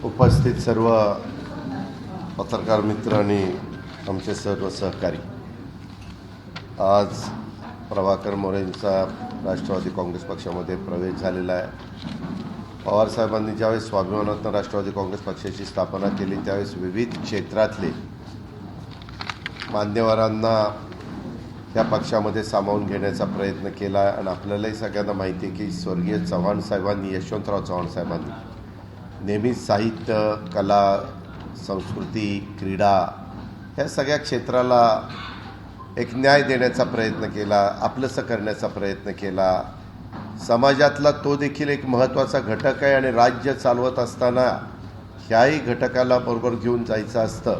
उपस्थित सर्व पत्रकार मित्र आणि आमचे सर्व सहकारी, आज प्रभाकर मोरेंचा राष्ट्रवादी काँग्रेस पक्षामध्ये प्रवेश झालेला आहे. पवारसाहेबांनी ज्यावेळेस स्वाभिमानातून राष्ट्रवादी काँग्रेस पक्षाची स्थापना केली त्यावेळेस विविध क्षेत्रातले मान्यवरांना त्या पक्षामध्ये सामावून घेण्याचा प्रयत्न केला आणि आपल्यालाही सगळ्यांना माहिती आहे की स्वर्गीय चव्हाण साहेबांनी, यशवंतराव चव्हाण साहेबांनी नेहमीच साहित्य, कला, संस्कृती, क्रीडा ह्या सगळ्या क्षेत्राला एक न्याय देण्याचा प्रयत्न केला, आपलंसं करण्याचा प्रयत्न केला. समाजातला तो देखील एक महत्त्वाचा घटक आहे आणि राज्य चालवत असताना ह्याही घटकाला बरोबर घेऊन जायचं असतं,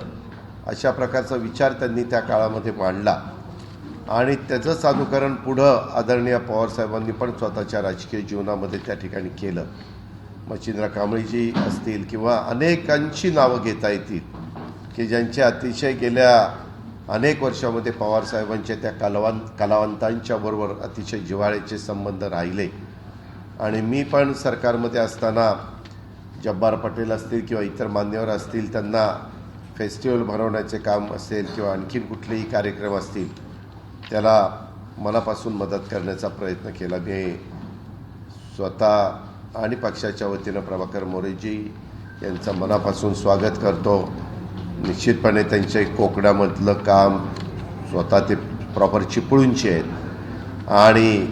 अशा प्रकारचा विचार त्यांनी त्या काळामध्ये मांडला आणि त्याचंच अनुकरण पुढं आदरणीय पवारसाहेबांनी पण स्वतःच्या राजकीय जीवनामध्ये त्या ठिकाणी केलं. मच्छिंद्र कांबळीजी असतील किंवा अनेकांची नावं घेता येतील की ज्यांचे अतिशय गेल्या अनेक वर्षामध्ये पवारसाहेबांच्या त्या कलावंतांच्या बरोबर अतिशय जिव्हाळ्याचे संबंध राहिले. आणि मी पण सरकारमध्ये असताना जब्बार पटेल असतील किंवा इतर मान्यवर असतील, त्यांना फेस्टिवल भरवण्याचे काम असेल किंवा आणखीन कुठलेही कार्यक्रम असतील, त्याला मनापासून मदत करण्याचा प्रयत्न केला. मी स्वतः आणि पक्षाच्या वतीनं प्रभाकर मोरेजी यांचं मनापासून स्वागत करतो. निश्चितपणे त्यांचे कोकणामधलं काम स्वतः ते प्रॉपर चिपळूणचे आहेत आणि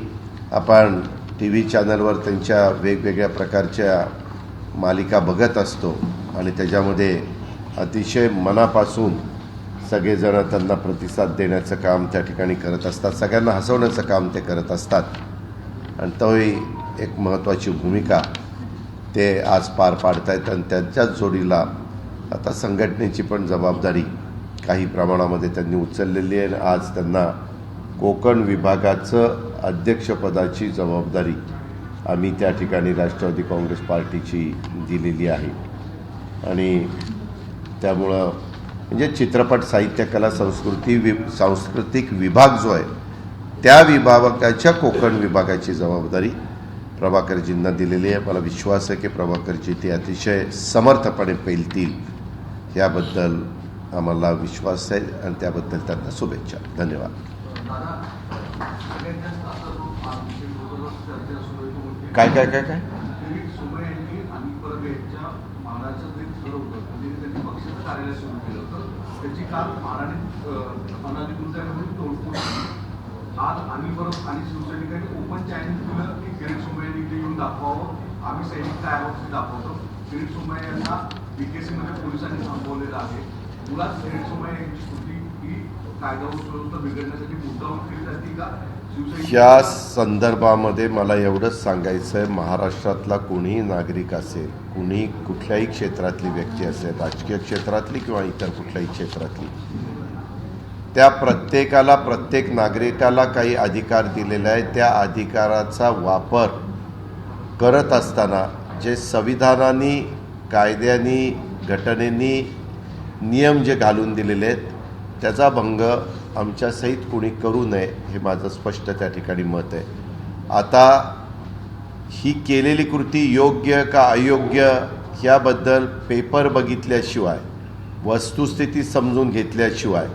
आपण टी व्ही चॅनलवर त्यांच्या वेगवेगळ्या प्रकारच्या मालिका बघत असतो आणि त्याच्यामध्ये अतिशय मनापासून सगळेजण त्यांना प्रतिसाद देण्याचं काम त्या ठिकाणी करत असतात, सगळ्यांना हसवण्याचं काम ते करत असतात आणि तोही एक महत्त्वाची भूमिका ते आज पार पाडत आहेत. आणि त्यांच्याच जोडीला आता संघटनेची पण जबाबदारी काही प्रमाणामध्ये त्यांनी उचललेली आहे. आज त्यांना कोकण विभागाचं अध्यक्षपदाची जबाबदारी आम्ही त्या ठिकाणी राष्ट्रवादी काँग्रेस पार्टीची दिलेली आहे. आणि त्यामुळं म्हणजे चित्रपट, साहित्य, कला, सांस्कृतिक विभाग जो आहे त्या विभागाच्या कोकण विभागाची जबाबदारी प्रभाकरजींना दिलेली आहे. मला विश्वास आहे की प्रभाकरजी ते अतिशय समर्थपणे पेलतील, याबद्दल आम्हाला विश्वास आहे आणि त्याबद्दल त्यांना शुभेच्छा. धन्यवाद. काय काय काय काय आज आम्ही परत आणि शिवसैनिकांनी ओपन चॅलेंज दिलं की किरीट सोमय्यांनी इथे येऊन दाखवावं, आम्ही सैनिक काय आहोत ते दाखवतो. किरीट सोमय्या यांना BKC मध्ये पोलिसांनी थांबवलेलं आहे. मुळात किरीट सोमय्या यांची कृती ही कायदा व सुव्यवस्था बिघडण्यासाठी मुद्दाम केली जाते का? या संदर्भामध्ये मला एवढंच सांगायचं आहे, महाराष्ट्रातला कोणीही नागरिक असेल, कुणी कुठल्याही क्षेत्रातली व्यक्ती असेल, राजकीय क्षेत्रातली किंवा इतर कुठल्याही क्षेत्रातली, त्या प्रत्येकाला, प्रत्येक नागरिकाला काही अधिकार दिलेले आहेत. त्या अधिकाराचा वापर करत असताना जे संविधानाने, कायद्याने, घटनेने नियम जे घालून दिलेले आहेत त्याचा भंग आमच्या सहित कोणी करू नये, हे माझं स्पष्ट त्या ठिकाणी मत आहे. आता ही केलेली कृती योग्य का अयोग्य याबद्दल पेपर बघितल्याशिवाय, वस्तुस्थिती समजून घेतल्याशिवाय,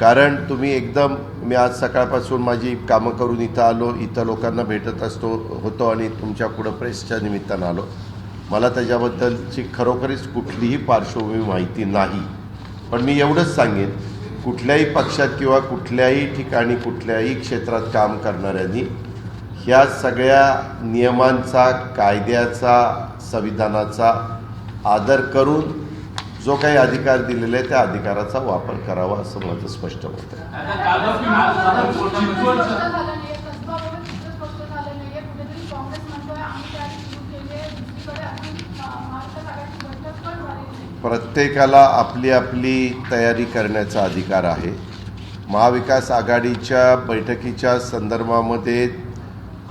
कारण तुम्ही एकदम, मी आज सकाळपासून माझी कामं करून इथं आलो, इथं लोकांना भेटत होतो आणि तुमच्या पुढं प्रेसच्या निमित्तानं आलो. मला त्याच्याबद्दलची खरोखरीच कुठलीही पार्श्वभूमी माहिती नाही. पण मी एवढंच सांगेन, कुठल्याही पक्षात किंवा कुठल्याही ठिकाणी कुठल्याही क्षेत्रात काम करणाऱ्यांनी ह्या सगळ्या नियमांचा, कायद्याचा, संविधानाचा आदर करून जो काही अधिकार दिलेला आहे त्या अधिकाराचा वापर करावा, असं माझं स्पष्ट मत आहे. प्रत्येकाला आपली आपली तयारी करण्याचा अधिकार आहे. महाविकास आघाडीच्या बैठकीच्या संदर्भामध्ये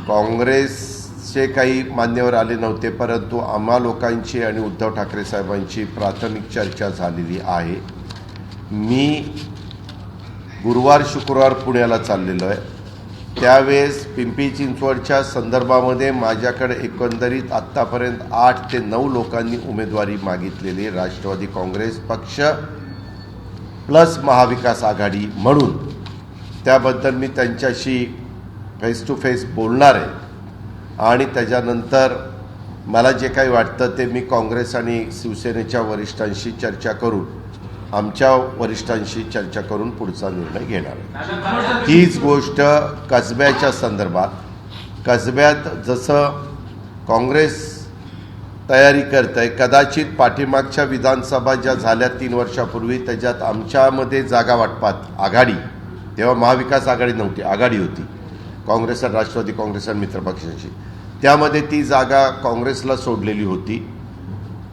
काँग्रेसचे काही मान्यवर आले नव्हते, परंतु आम्हा लोकांची आणि उद्धव ठाकरे साहेबांची प्राथमिक चर्चा झालेली आहे. मी गुरुवार शुक्रवार पुण्याला चाललेलो आहे त्यावेळेस पिंपरी चिंचवडच्या संदर्भामध्ये माझ्याकडे एकंदरीत आत्तापर्यंत 8 ते 9 लोकांनी उमेदवारी मागितलेली राष्ट्रवादी काँग्रेस पक्ष प्लस महाविकास आघाडी म्हणून. त्याबद्दल मी त्यांच्याशी फेस टू फेस बोलणार आहे आणि त्याच्यानंतर मला जे काही वाटतं ते मी काँग्रेस आणि शिवसेनेच्या वरिष्ठांशी चर्चा करून आमच्या वरिष्ठांशी चर्चा करून पुढचा निर्णय घेणार आहे. तीच गोष्ट कसब्याच्या संदर्भात. कसब्यात जसं काँग्रेस तयारी करत आहे, कदाचित पाठीमागच्या विधानसभा ज्या झाल्या 3 वर्षापूर्वी त्याच्यात आमच्यामध्ये जागा वाटपात आघाडी, तेव्हा महाविकास आघाडी नव्हती, आघाडी होती काँग्रेस आणि राष्ट्रवादी काँग्रेस आणि मित्रपक्षांची. त्यामध्ये ती जागा काँग्रेसला सोडलेली होती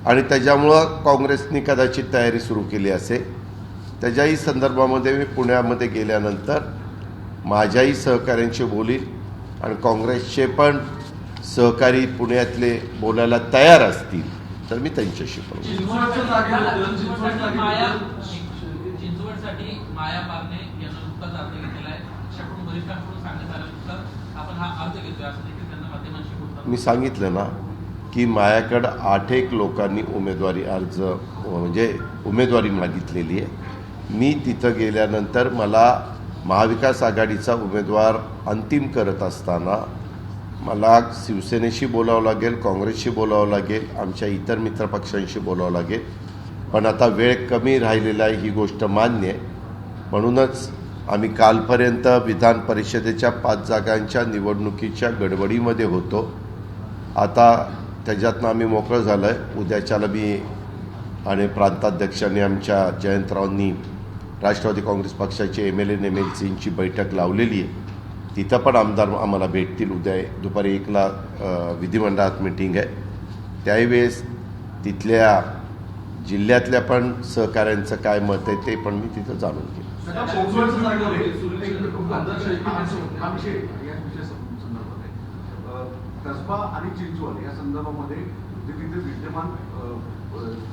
आणि त्याच्यामुळं काँग्रेसने कदाचित तयारी सुरू केली असेल. त्याच्याही संदर्भामध्ये मी पुण्यामध्ये गेल्यानंतर माझ्याही सहकाऱ्यांशी बोलील आणि काँग्रेसचे पण सहकारी पुण्यातले बोलायला तयार असतील तर मी त्यांच्याशी बोलू. चिंचवडसाठी माया पारणे यांना नुकताच अर्ज घेतलेला आहे. अशाकडून वरिष्ठांकडून सांगण्यात आल्यानुसार आपण हा अर्ज घेतोय असं देखील त्यांना माध्यमांशी बोलतात. मी सांगितलं ना की माझ्याकडं 8 लोकांनी उमेदवारी अर्ज म्हणजे उमेदवारी मागितलेली आहे. मी तिथं गेल्यानंतर मला महाविकास आघाडीचा उमेदवार अंतिम करत असताना मला शिवसेनेशी बोलावं लागेल, काँग्रेसशी बोलावं लागेल, आमच्या इतर मित्रपक्षांशी बोलावं लागेल. पण आता वेळ कमी राहिलेला आहे ही गोष्ट मान्य आहे. म्हणूनच आम्ही कालपर्यंत विधान परिषदेच्या 5 जागांच्या निवडणुकीच्या गडबडीमध्ये होतो. आता त्याच्यातनं आम्ही मोकळं झालं आहे. उद्याच्याला मी आणि प्रांताध्यक्षांनी आमच्या जयंतरावांनी राष्ट्रवादी काँग्रेस पक्षाचे MLA आणि MLCची बैठक लावलेली आहे. तिथं पण आमदार आम्हाला भेटतील. उद्या दुपारी 1ला विधिमंडळात मीटिंग आहे. त्यावेळेस तिथल्या जिल्ह्यातल्या पण सहकाऱ्यांचं काय मत आहे ते पण मी तिथं जाणून घेईन. कसबा आणि चिंचवड या संदर्भामध्ये जे तिथे विद्यमान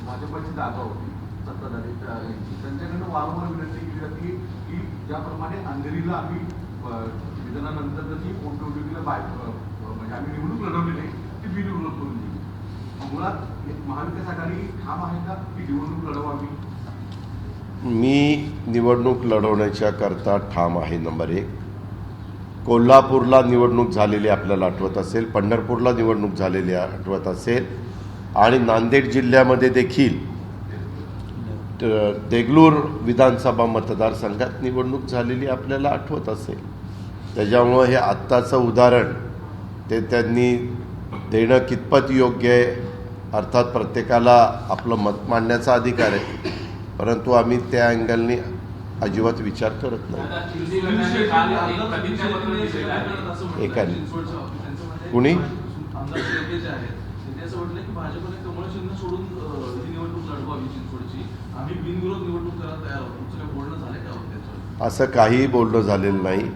भाजपची जागा होती सत्ताधारी त्यांच्याकडनं वारंवार विनंती केली जाते की ज्याप्रमाणे अंधेरीला आम्ही विधानानंतर ती पोटनिवडणुकीला म्हणजे आम्ही निवडणूक लढवली नाही ती बिनविरोध करून दिली. मुळात महाविकास आघाडी ठाम आहे का की निवडणूक लढवावी? मी निवडणूक लढवण्याच्या करता ठाम आहे. नंबर 1. कोल्हापूरला निवडणूक झालेली आपल्याला आठवत असेल, पंढरपूरला निवडणूक झालेली आठवत असेल आणि नांदेड जिल्ह्यामध्ये देखील देगलूर विधानसभा मतदारसंघात निवडणूक झालेली आपल्याला आठवत असेल. त्याच्यामुळं हे आत्ताचं उदाहरण ते त्यांनी देणं कितपत योग्य आहे. अर्थात प्रत्येकाला आपलं मत मांडण्याचा अधिकार आहे, परंतु आम्ही त्या अँगलने अजिबात विचार करत नाही. एकाने कुणी असं काहीही बोलणं झालेलं नाही.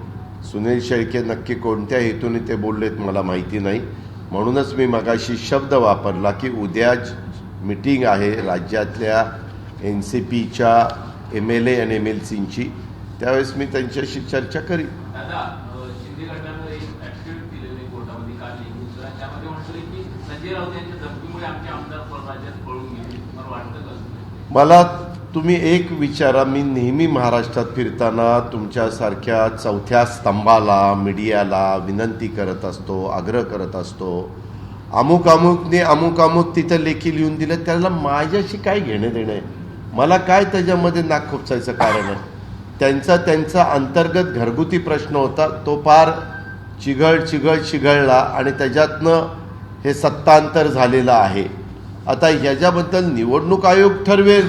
सुनील शेळके नक्की कोणत्या हेतूने ते बोललेत मला माहिती नाही. म्हणूनच मी मगाशी शब्द वापरला की उद्या मीटिंग आहे राज्यातल्या NCPच्या MLA आणि MLCची. त्यावेळेस मी त्यांच्याशी चर्चा करीन. मला तुम्ही एक विचारा. मी नेहमी महाराष्ट्रात फिरताना तुमच्यासारख्या चौथ्या स्तंभाला मीडियाला विनंती करत असतो, आग्रह करत असतो. अमुक अमुक तिथं लेखी लिहून दिलं, त्याला माझ्याशी काय घेणं देणं आहे? मला काय त्याच्यामध्ये नाक खुपसायचं कारण आहे? त्यांचा अंतर्गत घरगुती प्रश्न होता, तो फार चिघळला आणि त्याच्यातनं हे सत्तांतर झालेलं आहे. आता ह्याच्याबद्दल निवडणूक आयोग ठरवेल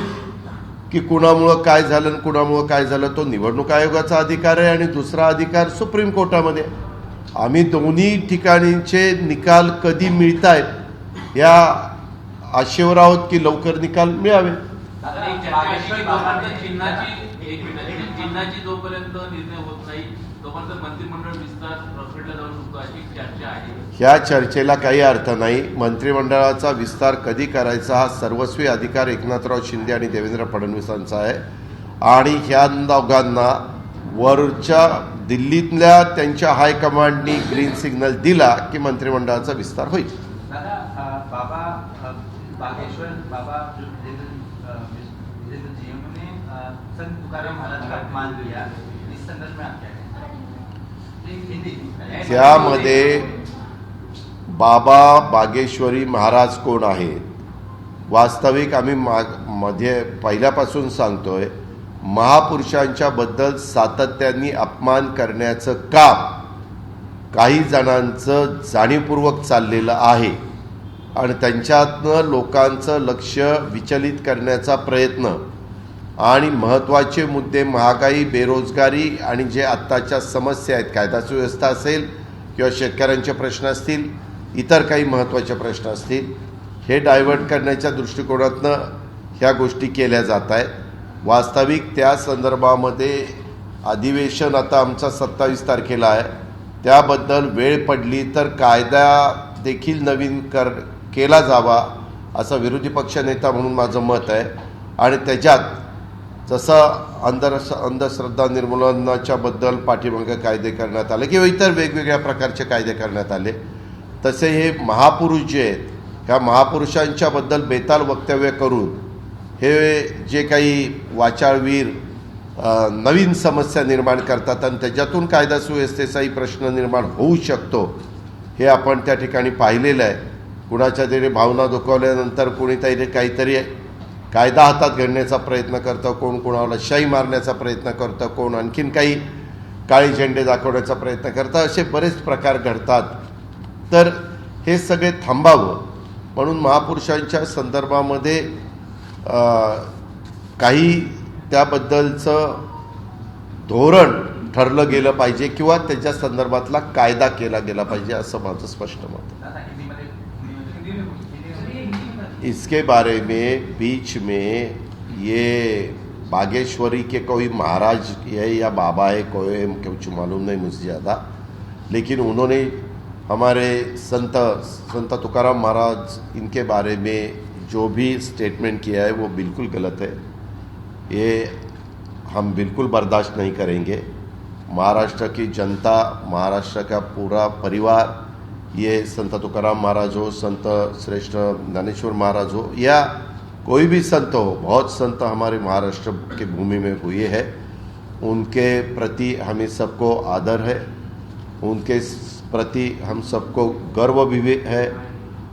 की कुणामुळं काय झालं आणि कुणामुळं काय झालं. तो निवडणूक आयोगाचा अधिकार आहे आणि दुसरा अधिकार सुप्रीम कोर्टामध्ये. आम्ही दोन्ही ठिकाणीचे निकाल कधी मिळतायत या आशेवर आहोत की लवकर निकाल मिळावे. चिन्हाची जोपर्यंत निर्णय होत नाही तोपर्यंत मंत्रिमंडळ विस्तार रखडला जाऊ शकतो अशी चर्चा आहे. ह्या चर्चेला काही अर्थ नाही. मंत्रिमंडळाचा विस्तार कधी करायचा हा सर्वस्वी अधिकार एकनाथराव शिंदे आणि देवेंद्र फडणवीसांचा आहे आणि ह्या दोघांना वरच्या दिल्लीतल्या त्यांच्या हायकमांडनी ग्रीन सिग्नल दिला की मंत्रिमंडळाचा विस्तार होईल. दादा, बाबा बागेश्वर बाबा वीरेंद्र जी उन्होंने संत तुकाराम महाराज का अपमान किया, इस संदर्भ में आप क्या कहेंगे? त्यामध्ये बाबा बागेश्वरी महाराज कोण आहेत? वास्तविक आम्ही मध्ये पहिल्यापासून सांगतोय, महापुरुषांच्या बद्दल सातत्याने अपमान करण्याचं काम काही जणांचं जाणीवपूर्वक चाललेलं आहे आणि त्यांच्यातनं लोकांचं लक्ष विचलित करण्याचा प्रयत्न आणि महत्त्वाचे मुद्दे महागाई, बेरोजगारी आणि जे आत्ताच्या समस्या आहेत, कायदा सुव्यवस्था असेल किंवा शेतकऱ्यांचे प्रश्न असतील, इतर काही महत्त्वाचे प्रश्न असतील, हे डायव्हर्ट करण्याच्या दृष्टिकोनातनं ह्या गोष्टी केल्या जात आहेत. वास्तविक त्या संदर्भामध्ये अधिवेशन आता आमचा 27 तारखेला आहे. त्याबद्दल वेळ पडली तर कायदा देखील नवीन केला जावा असं विरोधी पक्षनेता म्हणून माझं मत आहे. आणि त्याच्यात जसं अंधश्रद्धा निर्मूलनाच्या बद्दल पाठीमागे कायदे करण्यात आले किंवा इतर वेगवेगळ्या प्रकारचे कायदे करण्यात आले, तसे हे महापुरुष जे आहेत, ह्या महापुरुषांच्याबद्दल बेताल वक्तव्य करून हे जे काही वाचाळवीर नवीन समस्या निर्माण करतात आणि त्याच्यातून कायदा सुव्यवस्थेचाही प्रश्न निर्माण होऊ शकतो, हे आपण त्या ठिकाणी पाहिलेलं आहे. कुणाच्या तरी भावना दुखावल्यानंतर कुणीतरी काहीतरी कायदा हातात घेण्याचा प्रयत्न करतं, कोण कोणाला शाई मारण्याचा प्रयत्न करतं, कोण आणखीन काही काळे झेंडे दाखवण्याचा प्रयत्न करतं, असे बरेच प्रकार घडतात. तर हे सगळे थांबावं म्हणून महापुरुषांच्या संदर्भामध्ये काही त्याबद्दलचं धोरण ठरलं गेलं पाहिजे किंवा त्याच्या संदर्भातला कायदा केला गेला पाहिजे, असं माझं स्पष्ट मत आहे. इसके बारे में बीच में ये बागेश्वरी के कोई महाराज है या बाबा है, कोई कुछ मालूम नहीं मुझे ज़्यादा, लेकिन उन्होंने हमारे संत तुकाराम महाराज इनके बारे में जो भी स्टेटमेंट किया है वो बिल्कुल गलत है. ये हम बिल्कुल बर्दाश्त नहीं करेंगे. महाराष्ट्र की जनता, महाराष्ट्र का पूरा परिवार, ये संत तुकाराम महाराज हो, संत श्रेष्ठ ज्ञानेश्वर महाराज हो या कोई भी संत हो, बहुत संत हमारे महाराष्ट्र की भूमि में हुए हैं. उनके प्रति हमें सबको आदर है, उनके प्रति हम सबको गर्व भी है.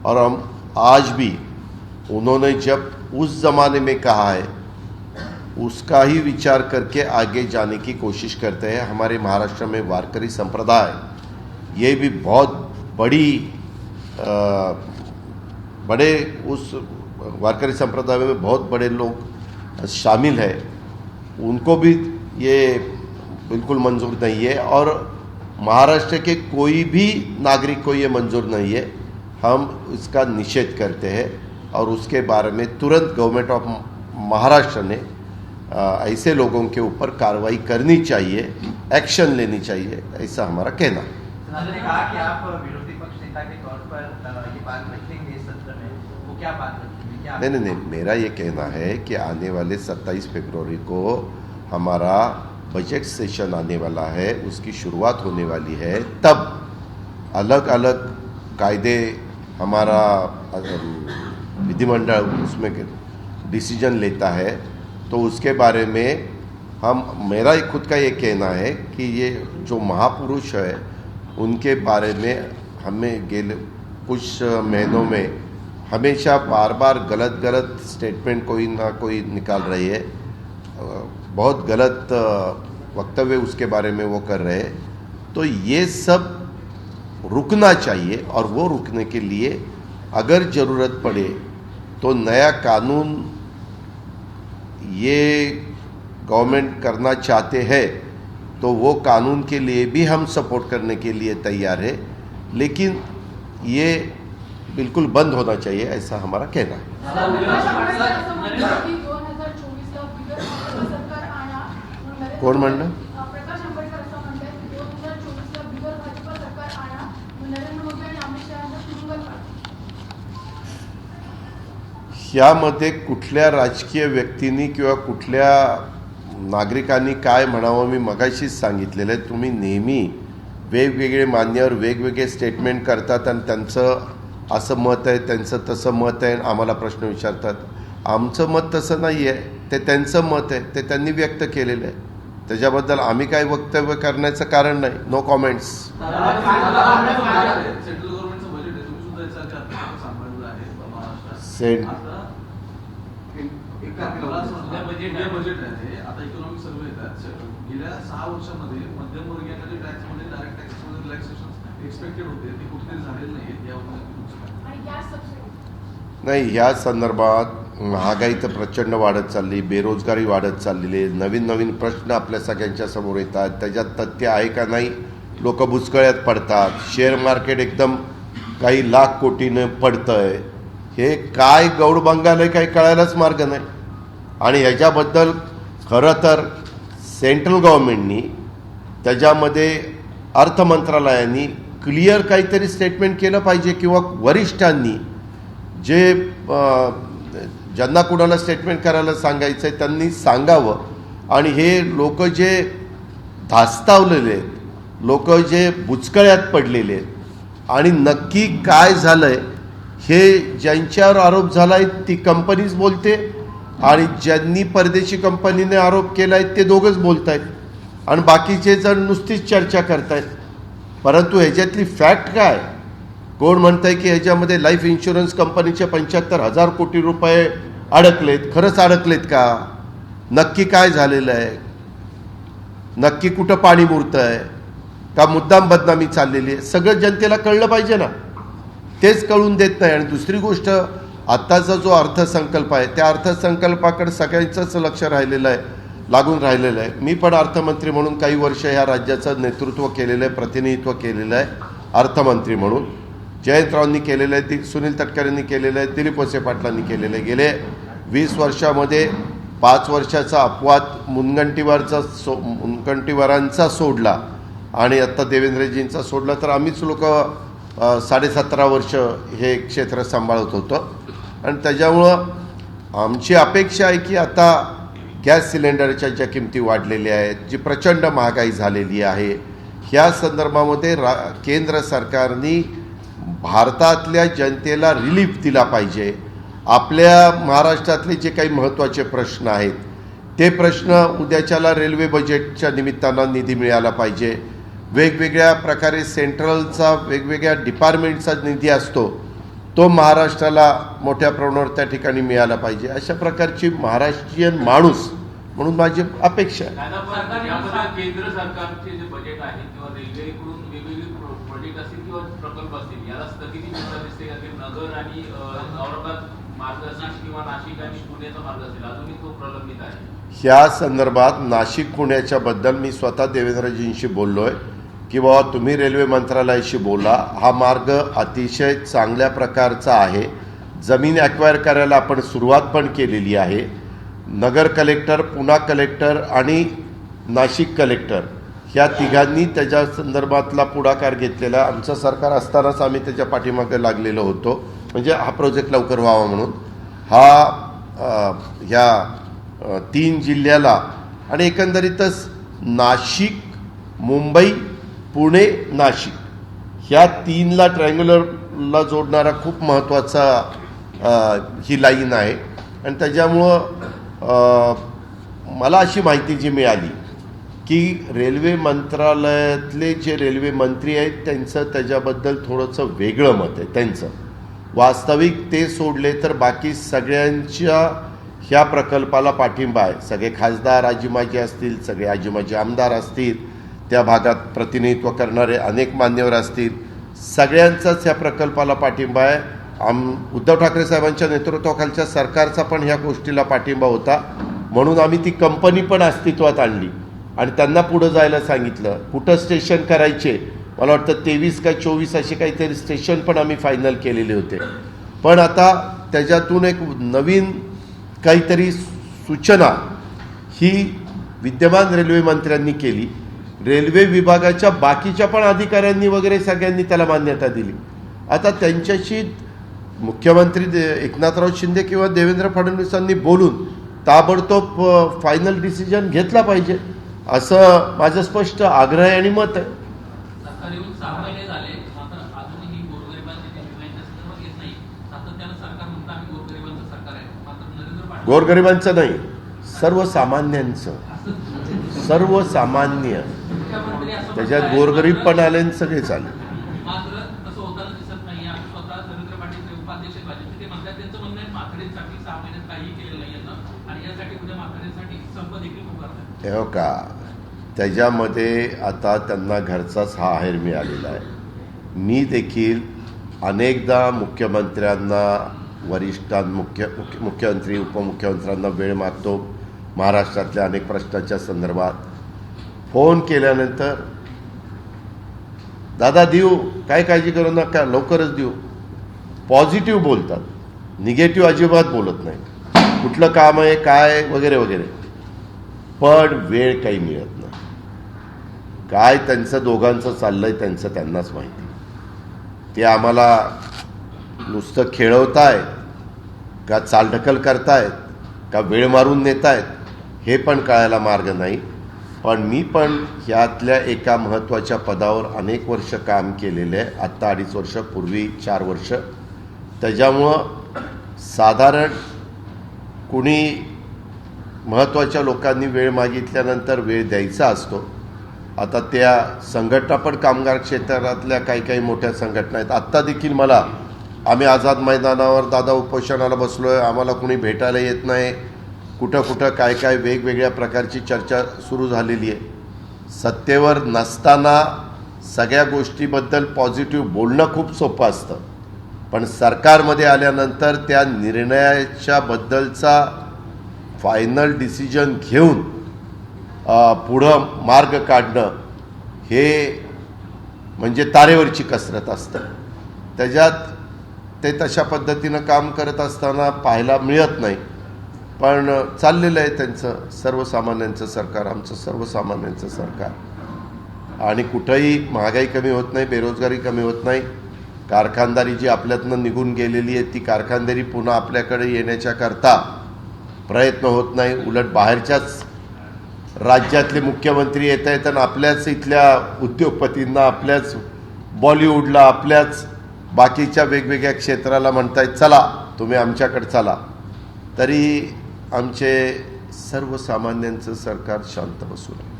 और हम आज भी उन्होंने जब उस ज़माने में कहा है उसका ही विचार करके आगे जाने की कोशिश करते हैं. हमारे महाराष्ट्र में वारकरी संप्रदाय, ये भी बहुत बड़े उस वारकरी संप्रदाय में बहुत बड़े लोग शामिल हैं, उनको भी ये बिल्कुल मंजूर नहीं है और महाराष्ट्र के कोई भी नागरिक को ये मंजूर नहीं है. हम इसका निषेध करते हैं और उसके बारे में तुरंत गवर्नमेंट ऑफ महाराष्ट्र ने ऐसे लोगों के ऊपर कार्रवाई करनी चाहिए, एक्शन लेनी चाहिए, ऐसा हमारा कहना है. उन्होंने कहा कि आप विरोधी पक्ष नेता के तौर पर ये बात रखेंगे इस सत्र में, वो क्या बात रखेंगे? क्या नहीं, मेरा ये कहना है कि आने वाले 27 फरवरी को हमारा बजट सेशन आने वाला है, उसकी शुरुआत होने वाली है. तब अलग अलग कायदे हमारा विधिमंडल उसमें डिसीजन लेता है, तो उसके बारे में मेरा खुद का ये कहना है कि ये जो महापुरुष है उनके बारे में हमें कुछ महीनों में हमेशा बार बार गलत स्टेटमेंट कोई ना कोई निकाल रही है, बहुत गलत वक्तव्य उसके बारे में वो कर रहे हैं. तो ये सब रुकना चाहिए और वो रुकने के लिए अगर ज़रूरत पड़े तो नया कानून ये गवर्नमेंट करना चाहते हैं तो वो कानून के लिए भी हम सपोर्ट करने के लिए तैयार है, लेकिन ये बिल्कुल बंद होना चाहिए, ऐसा हमारा कहना है. कोण म्हणणं? यामध्ये कुठल्या राजकीय व्यक्तींनी किंवा कुठल्या नागरिकांनी काय म्हणावं मी मगाशीच सांगितलेलं आहे. तुम्ही नेहमी वेगवेगळे मान्यवर वेगवेगळे स्टेटमेंट करतात आणि त्यांचं असं मत आहे, त्यांचं तसं मत आहे, आम्हाला प्रश्न विचारतात. आमचं मत तसं नाही आहे, ते त्यांचं मत आहे, ते त्यांनी व्यक्त केलेलं आहे. त्याच्याबद्दल आम्ही काय वक्तव्य करण्याचं कारण नाही. No comments. सेंट्रल गव्हर्नमेंटचं बजेट आहे, तुम्ही सुद्धा याचा अर्थ सांभाळलेला आहे महाराष्ट्रात. आता एक तारखेला बजेट आहे, आता इकॉनॉमिक सर्वे येतात. गेल्या 6 वर्षामध्ये मध्यमवर्गीयांना टॅक्समध्ये डायरेक्ट टॅक्समध्ये रिलॅक्सेशन एक्सपेक्टेड होते ते कुठेतरी झालेले नाही. नाही, या संदर्भात महागाई तर प्रचंड वाढत चालली, बेरोजगारी वाढत चाललेली आहे, नवीन नवीन प्रश्न आपल्या सगळ्यांच्या समोर येतात. त्याच्यात तथ्य आहे का नाही, लोक बुचकळ्यात पडतात. शेअर मार्केट एकदम काही लाख कोटीने पडतंय. हे काय गौड बंगाल आहे काही कळायलाच मार्ग नाही. आणि ह्याच्याबद्दल खरं तर सेंट्रल गव्हर्नमेंटनी त्याच्यामध्ये अर्थ मंत्रालयाने क्लिअर काहीतरी स्टेटमेंट केलं पाहिजे किंवा वरिष्ठांनी जे ज्यांना कुणाला स्टेटमेंट करायला सांगायचं आहे त्यांनी सांगावं. आणि हे लोक जे धास्तावलेले आहेत, लोक जे बुचकळ्यात पडलेले आहेत आणि नक्की काय झालं आहे हे ज्यांच्यावर आरोप झाला आहे ती कंपनीच बोलते आणि ज्यांनी परदेशी कंपनीने आरोप केला आहे ते दोघंच बोलत आहेत आणि बाकीचे जण नुसतीच चर्चा करत आहेत. परंतु ह्याच्यातली फॅक्ट काय, कोण म्हणतंय की ह्याच्यामध्ये लाईफ इन्शुरन्स कंपनीचे 75,000 कोटी रुपये अडकलेत. खरंच अडकलेत का, नक्की काय झालेलं आहे, नक्की कुठं पाणी मुरतं आहे का, मुद्दाम बदनामी चाललेली आहे, सगळं जनतेला कळलं पाहिजे ना. तेच कळून देत नाही. आणि दुसरी गोष्ट, आत्ताचा जो अर्थसंकल्प आहे त्या अर्थसंकल्पाकडे सगळ्यांचंच लक्ष राहिलेलं आहे, लागून राहिलेलं आहे. मी पण अर्थमंत्री म्हणून काही वर्ष ह्या राज्याचं नेतृत्व केलेलं आहे, प्रतिनिधित्व केलेलं आहे अर्थमंत्री म्हणून. जयंतरावांनी केलेलं आहे, सुनील तटकरेंनी केलेलं आहे, दिलीप वळसे पाटलांनी केलेलं आहे. गेले 20 वर्षामध्ये 5 वर्षाचा अपवाद मुनगंटीवारांचा सोडला आणि आत्ता देवेंद्रजींचा सोडला तर आम्हीच लोक 17.5 वर्ष हे क्षेत्र सांभाळत होतं. आणि त्याच्यामुळं आमची अपेक्षा आहे की आता गॅस सिलेंडरच्या ज्या किमती वाढलेल्या आहेत, जी प्रचंड महागाई झालेली आहे, ह्या संदर्भामध्ये केंद्र सरकारने भारतातल्या जनतेला रिलीफ दिला पाहिजे. आपल्या महाराष्ट्रातले जे काही महत्त्वाचे प्रश्न आहेत ते प्रश्न उद्याच्याला रेल्वे बजेटच्या निमित्तानं निधी मिळाला पाहिजे. वेगवेगळ्या प्रकारे सेंट्रलचा वेगवेगळ्या डिपार्टमेंटचा निधी असतो तो महाराष्ट्राला मोठ्या प्रमाणावर त्या ठिकाणी मिळाला पाहिजे. अशा प्रकारची महाराष्ट्रीयन माणूस म्हणून माझी अपेक्षा आहे. केंद्र सरकारचे जे बजेट आहे किंवा रेल्वेकडून वेगवेगळे प्रोजेक्ट असतील किंवा प्रकल्प असतील याला स्थगिती दिसते का? ते नगर आणि औरंगाबाद मार्ग असेल किंवा नाशिक आणि पुण्याचा मार्ग असेल अजूनही तो प्रलंबित आहे. ह्या संदर्भात नाशिक पुण्याच्या बद्दल मी स्वतः देवेंद्रजींशी बोललोय की बाबा तुम्ही रेल्वे मंत्रालयाशी बोला. हा मार्ग अतिशय चांगल्या प्रकारचा आहे. जमीन ॲक्वायर करायला आपण सुरुवात पण केलेली आहे. नगर कलेक्टर, पुणा कलेक्टर आणि नाशिक कलेक्टर ह्या तिघांनी त्याच्या संदर्भातला पुढाकार घेतलेला. आमचं सरकार असतानाच आम्ही त्याच्या पाठीमागे लागलेलो होतो, म्हणजे हा प्रोजेक्ट लवकर व्हावा म्हणून. हा ह्या 3 जिल्ह्याला आणि एकंदरीतच नाशिक, मुंबई, पुणे, नाशिक ह्या 3ला ट्रायंग्युलरला जोडणारा खूप महत्त्वाचा ही लाईन आहे. आणि त्याच्यामुळं मला अशी माहिती जी मिळाली की रेल्वे मंत्रालयातले जे रेल्वे मंत्री आहेत त्यांचं त्याच्याबद्दल थोडंसं वेगळं मत आहे. त्यांचं वास्तविक ते सोडले तर बाकी सगळ्यांच्या ह्या प्रकल्पाला पाठिंबा आहे. सगळे खासदार आजीमाजी असतील, सगळे आजीमाजी आमदार असतील, त्या भागात प्रतिनिधित्व करणारे अनेक मान्यवर असतील, सगळ्यांचाच ह्या प्रकल्पाला पाठिंबा आहे. उद्धव ठाकरे साहेबांच्या नेतृत्वाखालच्या सरकारचा पण ह्या गोष्टीला पाठिंबा होता. म्हणून आम्ही ती कंपनी पण अस्तित्वात आणली आणि त्यांना पुढं जायला सांगितलं. कुठं स्टेशन करायचे, मला वाटतं 23 का 24 असे काहीतरी स्टेशन पण आम्ही फायनल केलेले होते. पण आता त्याच्यातून एक नवीन काहीतरी सूचना ही विद्यमान रेल्वे मंत्र्यांनी केली. रेल्वे विभागाच्या बाकीच्या पण अधिकाऱ्यांनी वगैरे सगळ्यांनी त्याला मान्यता दिली. आता त्यांच्याशी मुख्यमंत्री एकनाथराव शिंदे किंवा देवेंद्र फडणवीसांनी बोलून ताबडतोब फायनल डिसिजन घेतला पाहिजे, असं माझं स्पष्ट आग्रह आहे आणि मत आहे. सरकार येऊन 6 महिने झाले, मात्र अजूनही गोरगरिबांची निर्णयाच्या संदर्भात येत नाही. सातत्यानं सरकार म्हणतं आम्ही गोरगरिबांचं सरकार आहे, मात्र नरेंद्र पाटील गोरगरिबांचं नाही, सर्वसामान्यांचं, सर्वसामान्य, मुख्यमंत्री असं त्याच्यात म्हणतायत, गोरगरीब पण मात्र- आले आणि सगळे चालेल. मात्र तसं होताना दिसत नाही. आम्ही स्वतः नरेंद्र पाटील जे उपाध्यक्ष आहेत भाजपचे, ते म्हणतात त्यांचं म्हणणं आहे माथाडींसाठी 6 महिन्यात काही केलेलं नाही यांना आणि यासाठी उद्या माथाडींसाठी संप देखील पुकारतात. हे हो का, त्याच्यामध्ये आता त्यांना घरचाच हा आहेर मिळालेला आहे. मी देखील अनेकदा मुख्यमंत्र्यांना, मुख्यमंत्री उपमुख्यमंत्र्यांना वेळ मागतो महाराष्ट्रातल्या अनेक प्रश्नाच्या संदर्भात. फोन केल्यानंतर दादा देऊ, काय काळजी करू नका, लवकरच देऊ, पॉझिटिव्ह बोलतात, निगेटिव्ह अजिबात बोलत नाही, कुठलं काम आहे काय वगैरे वगैरे. पण वेळ काही मिळत नाही. काय त्यांचं दोघांचं चाललंय त्यांचं त्यांनाच माहिती. ते आम्हाला नुसतं खेळवतायत का चालढकल करतायत का वेळ मारून नेतायत हे पण कळायला मार्ग नाही. पण मी पण ह्यातल्या एका महत्त्वाच्या पदावर अनेक वर्ष काम केलेलं आहे, आत्ता 2.5 वर्ष, पूर्वी 4 वर्ष. त्याच्यामुळं साधारण कुणी महत्त्वाच्या लोकांनी वेळ मागितल्यानंतर वेळ द्यायचा असतो. आता त्या संघटना पण कामगार क्षेत्रातल्या काही काही मोठ्या संघटना आहेत. आत्ता देखील मला, आम्ही आझाद मैदानावर दादा उपोषणाला बसलो आहे, आम्हाला कुणी भेटायला येत नाही, कुठं कुठं काय काय वेगवेगळ्या प्रकारची चर्चा सुरू झालेली आहे. सत्तेवर नसताना सगळ्या गोष्टीबद्दल पॉझिटिव्ह बोलणं खूप सोपं असतं, पण सरकारमध्ये आल्यानंतर त्या निर्णयाच्या बद्दलचा फायनल डिसिजन घेऊन पुढं मार्ग काढणं हे म्हणजे तारेवरची कसरत असतं. त्याच्यात ते तशा पद्धतीनं काम करत असताना पाहायला मिळत नाही. पण चाललेलं आहे त्यांचं सर्वसामान्यांचं सरकार, आमचं सर्वसामान्यांचं सरकार. आणि कुठंही महागाई कमी होत नाही, बेरोजगारी कमी होत नाही. कारखानदारी जी आपल्यातनं निघून गेलेली आहे ती कारखानदारी पुन्हा आपल्याकडे येण्याच्या करता प्रयत्न होत नाही. उलट बाहेरच्याच राज्यातले मुख्यमंत्री येत आहेत आणि आपल्याच इथल्या उद्योगपतींना, आपल्याच बॉलिवूडला, आपल्याच बाकीच्या वेगवेगळ्या क्षेत्राला म्हणतायत चला तुम्ही आमच्याकडे चला. तरी आमचे सर्वसामान्यांचं सरकार शांत बसून आहे.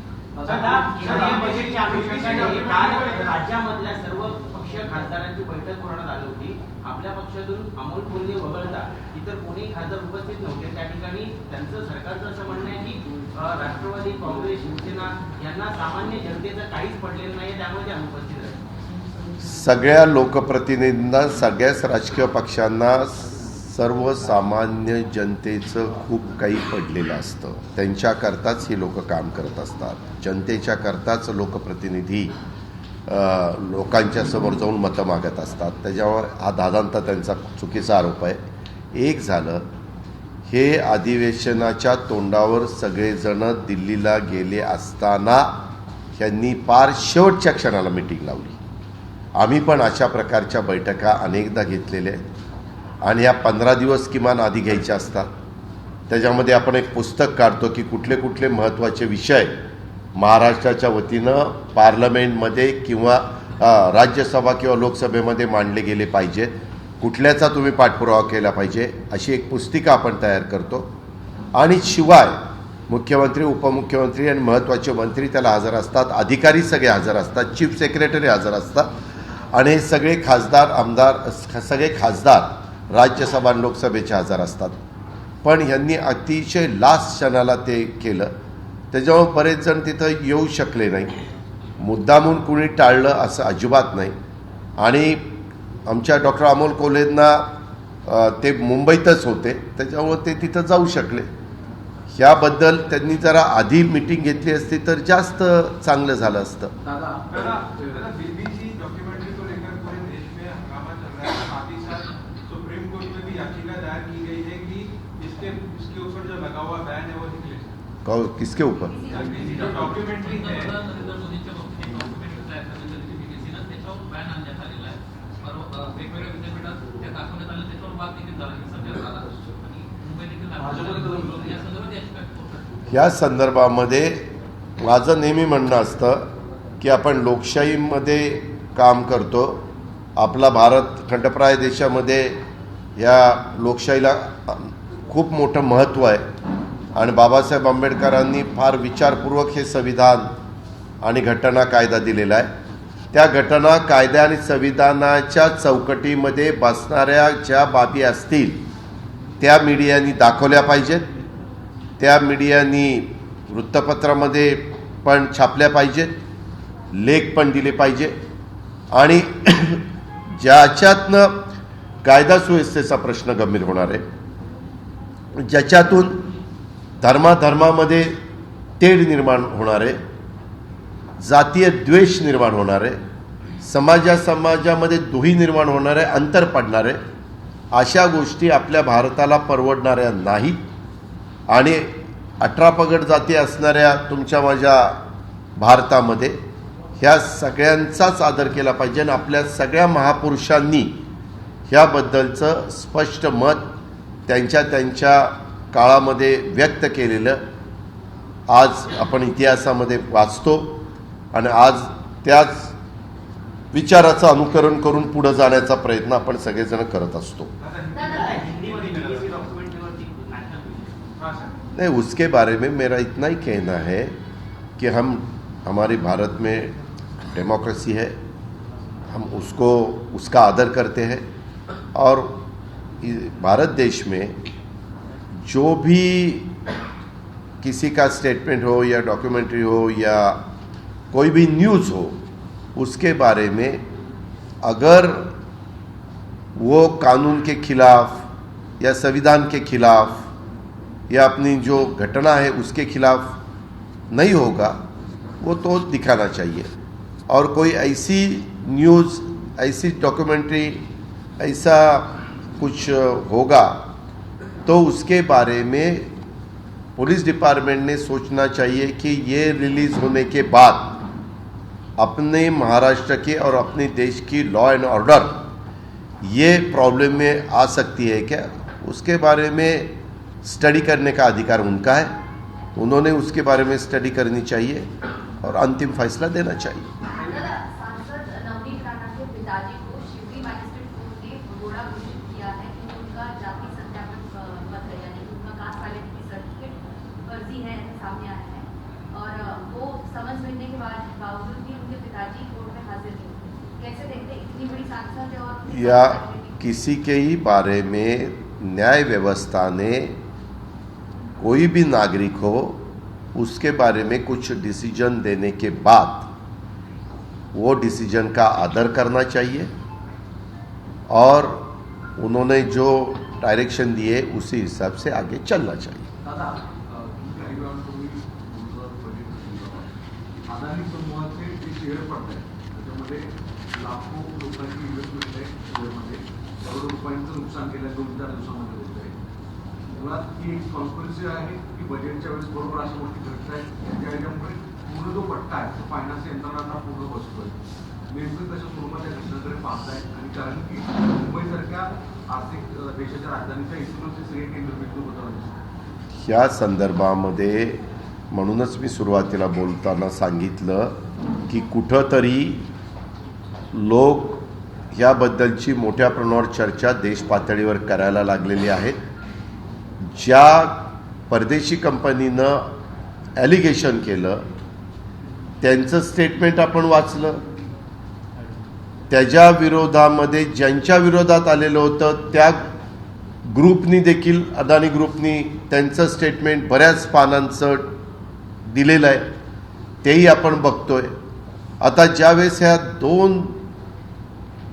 राज्यामधल्या सर्व पक्ष खासदारांची बैठक होण्यात आली होती. आपल्या पक्षातून अमोल कोल्हे वगळता इतर कोणीही खासदार उपस्थित नव्हते. त्या ठिकाणी त्यांचं सरकारचं असं म्हणणं आहे की राष्ट्रवादी काँग्रेस, शिवसेना यांना सामान्य जनतेचं काहीच पडलेलं नाही, त्यामुळे ते अनुपस्थित आहेत. सगळ्या लोकप्रतिनिधींना, सगळ्याच राजकीय पक्षांना सर्वसामान्य जनतेचं खूप काही पडलेलं असतं. त्यांच्याकरताच ही लोक काम करत असतात. जनतेच्या करताच लोकप्रतिनिधी लोकांच्या समोर जाऊन मतं मागत असतात. त्याच्यावर हा दादांता त्यांचा चुकीचा आरोप आहे. एक झालं, हे अधिवेशनाच्या तोंडावर सगळेजण दिल्लीला गेले असताना ह्यांनी पार शेवटच्या क्षणाला मिटिंग लावली. आम्ही पण अशा प्रकारच्या बैठका अनेकदा घेतलेल्या आहेत आणि ह्या 15 दिवस किमान आधी घ्यायच्या असतात. त्याच्यामध्ये आपण एक पुस्तक काढतो की कुठले कुठले महत्त्वाचे विषय महाराष्ट्राच्या वतीनं पार्लमेंटमध्ये किंवा राज्यसभा किंवा लोकसभेमध्ये मांडले गेले पाहिजेत, कुठल्याचा तुम्ही पाठपुरावा केला पाहिजे, अशी एक पुस्तिका आपण तयार करतो. आणि शिवाय मुख्यमंत्री, उपमुख्यमंत्री आणि महत्त्वाचे मंत्री त्याला हजर असतात, अधिकारी सगळे हजर असतात, चीफ सेक्रेटरी हजर असतात आणि हे सगळे खासदार, आमदार, सगळे खासदार राज्यसभा आणि लोकसभेचे हजर असतात. पण ह्यांनी अतिशय लास्ट क्षणाला ते केलं. त्याच्यामुळे बरेच जण तिथं येऊ शकले नाही. मुद्दामून कुणी टाळलं असं अजिबात नाही. आणि आमच्या डॉक्टर अमोल कोल्हेंना ते मुंबईतच होते, त्याच्यामुळे ते तिथं जाऊ शकले. ह्याबद्दल त्यांनी जरा आधी मीटिंग घेतली असती तर जास्त चांगलं झालं असतं. डॉक्यूमेंट्री को लेकर पूरे देश में हंगामा चल रहा है. साथ ही साथ सुप्रीम कोर्ट में भी याचिका दायर की गई है कि इसके ऊपर जो लगा हुआ बैन है वो निकले. किसके ऊपर? जो डॉक्यूमेंट्री है नरेंद्र मोदींच्या बाबतीत डॉक्युमेंटरी तयार करण्यात आली बीबीसीनं, त्याच्यावर बॅन आणण्यात आलेला आहे. वेगवेगळ्या विद्यापीठात त्या दाखवण्यात आलं, त्याच्यावर वाद देखील झाला, सध्या झाला आणि मुंबई देखील या संदर्भात या संदर्भामध्ये माझं नेहमी म्हणणं असतं की आपण लोकशाहीमध्ये काम करतो. आपला भारत खंडप्राय देशामध्ये या लोकशाहीला खूप मोठं महत्त्व आहे आणि बाबासाहेब आंबेडकरांनी फार विचारपूर्वक हे संविधान आणि घटना कायदा दिलेला आहे. त्या घटना कायदा आणि संविधानाच्या चौकटीमध्ये बसणाऱ्या ज्या बाबी असतील त्या मीडियानी दाखवल्या पाहिजेत, त्या मीडियानी वृत्तपत्रामध्ये पण छापल्या पाहिजेत, लेख पण दिले पाहिजे आणि ज्याच्यातनं कायदा सुव्यवस्थेचा प्रश्न गंभीर होणार आहे, ज्याच्यातून धर्माधर्मामध्ये तेढ निर्माण होणार आहे, जातीय द्वेष निर्माण होणार आहे, समाजामध्ये दुही निर्माण होणार आहे, अंतर पडणार आहे, अशा गोष्टी आपल्या भारताला परवडणाऱ्या नाहीत आणि 18 पगड जाती असणाऱ्या तुमच्या माझ्या भारतामध्ये ह्या सगळ्यांचाच आदर केला पाहिजे आणि आपल्या सगळ्या महापुरुषांनी ह्याबद्दलचं स्पष्ट मत त्यांच्या काळामध्ये व्यक्त केलेलं आज आपण इतिहासामध्ये वाचतो आणि आज त्याच विचाराचं अनुकरण करून पुढे जाण्याचा प्रयत्न आपण सगळेजण करत असतो. नहीं, उसके बारे में मेरा इतना ही कहना है कि हमारे भारत में डेमोक्रेसी है, हम उसका आदर करते हैं और भारत देश में जो भी किसी का स्टेटमेंट हो या डॉक्यूमेंट्री हो या कोई भी न्यूज़ हो उसके बारे में अगर वो कानून के खिलाफ या संविधान के खिलाफ या अपनी जो घटना है उसके खिलाफ नहीं होगा वो तो दिखाना चाहिए. और कोई ऐसी न्यूज़, ऐसी डॉक्यूमेंट्री, ऐसा कुछ होगा तो उसके बारे में पुलिस डिपार्टमेंट ने सोचना चाहिए कि ये रिलीज़ होने के बाद अपने महाराष्ट्र के और अपने देश की लॉ एंड ऑर्डर ये प्रॉब्लम में आ सकती है क्या, उसके बारे में स्टडी करने का अधिकार उनका है. उन्होंने उसके बारे में स्टडी करनी चाहिए और अंतिम फैसला देना चाहिए. सांसद नवनीत राणा के पिताजी को शिवरी मैजिस्ट्रेट कोर्ट ने भगोड़ा घोषित किया है कि उनका जाति सत्यापन पत्र यानी कि उनका कास्ट वैलिडिटी सर्टिफिकेट फर्जी है, सामने आया है और वो समझ मिलने के बावजूद भी उनके पिताजी कोर्ट में हाजिर नहीं हुए. कैसे देखते हैं इतनी बड़ी सांसद है और या किसी के ही बारे में न्याय व्यवस्था ने कोई भी नागरिक हो उसके बारे में कुछ डिसीजन देने के बाद वो डिसीजन का आदर करना चाहिए और उन्होंने जो डायरेक्शन दिए उसी हिसाब से आगे चलना चाहिए. दादा, काही वेळापूर्वी तुमचं बजेट अदानी समूहाचे जे शेअर पडत आहेत त्याच्यामध्ये लाखो लोकांची इन्व्हेस्टमेंट आहे, शेअरमध्ये करोडो रुपयांचं नुकसान गेल्या 2-4 दिवसामध्ये होत आहे. मुळात ही एक कॉन्स्पिरसी आहे की बजेटच्या वेळेस बरोबर अशा गोष्टी घडत आहेत त्याच्यामुळे पूर्ण जो पट्टा आहे तो फायनान्स यंत्रणांना पूर्ण बसतोय. नेमकं कशा स्वरूपात त्या घटनांकडे पाहताय आणि कारण की मुंबईसारख्या आर्थिक देशाच्या राजधानीच्या इथूनच हे सगळे केंद्रबिंदू बदलले. ह्या संदर्भामध्ये म्हणूनच मी सुरुवातीला बोलताना सांगितलं की कुठंतरी लोक ह्याबद्दलची मोठ्या प्रमाणावर चर्चा देश पातळीवर करायला लागलेली आहेत. ज्या परदेशी कंपनीनं ॲलिगेशन केलं त्यांचं स्टेटमेंट आपण वाचलं, त्याच्या विरोधामध्ये ज्यांच्या विरोधात आलेलं होतं त्या ग्रुपनी देखील, अदानी ग्रुपनी त्यांचं स्टेटमेंट बऱ्याच पानांचं दिलेलं आहे, तेही आपण बघतोय. आता ज्यावेळेस ह्या दोन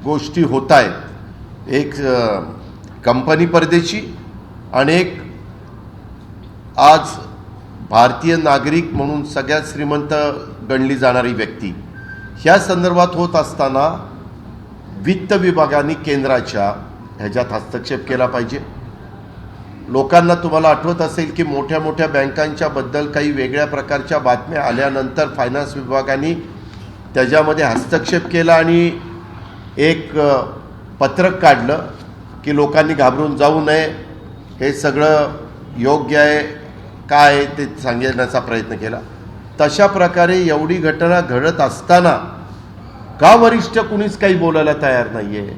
गोष्टी होत आहेत, एक कंपनी परदेशी आणि एक आज भारतीय नागरिक म्हणून सगळ्यात श्रीमंत गणली जाणारी व्यक्ती, ह्या संदर्भात होत असताना वित्त विभागाने केंद्राच्या ह्याच्यात हस्तक्षेप केला पाहिजे. लोकांना तुम्हाला आठवत असेल की मोठ्या मोठ्या बँकांच्या बद्दल काही वेगळ्या प्रकारच्या बातम्या आल्यानंतर फायनान्स विभागाने त्याच्यामध्ये हस्तक्षेप केला आणि एक पत्रक काढलं की लोकांनी घाबरून जाऊ नये, हे सगळं योग्य आहे, काय आहे ते सांगण्याचा प्रयत्न केला. तशा प्रकारे एवढी घटना घडत असताना का वरिष्ठ कुणीच काही बोलायला तयार नाही आहे?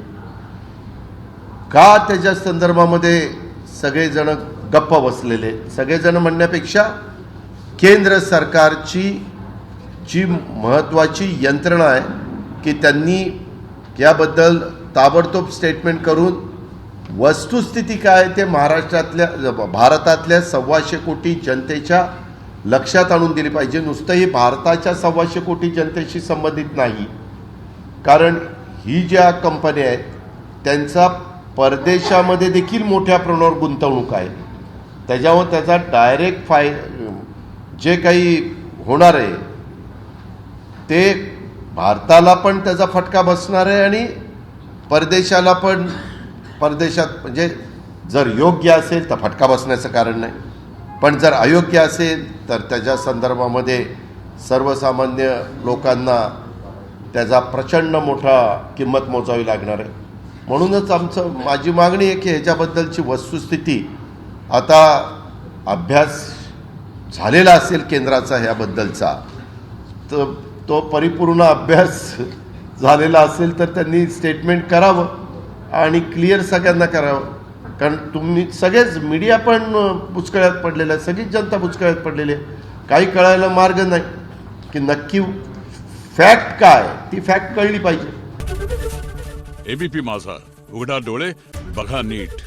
का त्याच्या संदर्भामध्ये सगळेजण गप्प बसलेले? सगळेजण म्हणण्यापेक्षा केंद्र सरकारची जी महत्त्वाची यंत्रणा आहे की त्यांनी याबद्दल ताबडतोब स्टेटमेंट करून वस्तुस्थिती काय ते महाराष्ट्रातल्या भारतातल्या 125 कोटी जनतेच्या लक्षात आणून दिली पाहिजे. नुसतं ही भारताच्या 125 कोटी जनतेशी संबंधित नाही, कारण ही ज्या कंपन्या आहेत त्यांचा परदेशामध्ये देखील मोठ्या प्रमाणावर गुंतवणूक आहे. त्याच्यावर त्याचा डायरेक्ट जे काही होणार आहे ते भारताला पण त्याचा फटका बसणार आहे आणि परदेशाला पण. परदेशात म्हणजे जर योग्य असेल तर फटका बसण्याचं कारण नाही, पण जर अयोग्य असेल तर त्याच्या संदर्भामध्ये सर्वसामान्य लोकांना त्याचा प्रचंड मोठा किंमत मोजावी लागणार आहे. म्हणूनच माझी मागणी आहे की ह्याच्याबद्दलची वस्तुस्थिती आता अभ्यास झालेला असेल केंद्राचा ह्याबद्दलचा, तर तो परिपूर्ण अभ्यास झालेला असेल तर त्यांनी स्टेटमेंट करावं आणि क्लिअर सगळ्यांना करावं. कारण तुम्ही सगळेच मीडिया पण बुचकळ्यात पडलेलं आहे, सगळीच जनता बुचकळ्यात पडलेली आहे. काही कळायला मार्ग नाही की नक्की फॅक्ट काय, ती फॅक्ट कळली पाहिजे. एबीपी माझा, उघडा डोळे बघा नीट.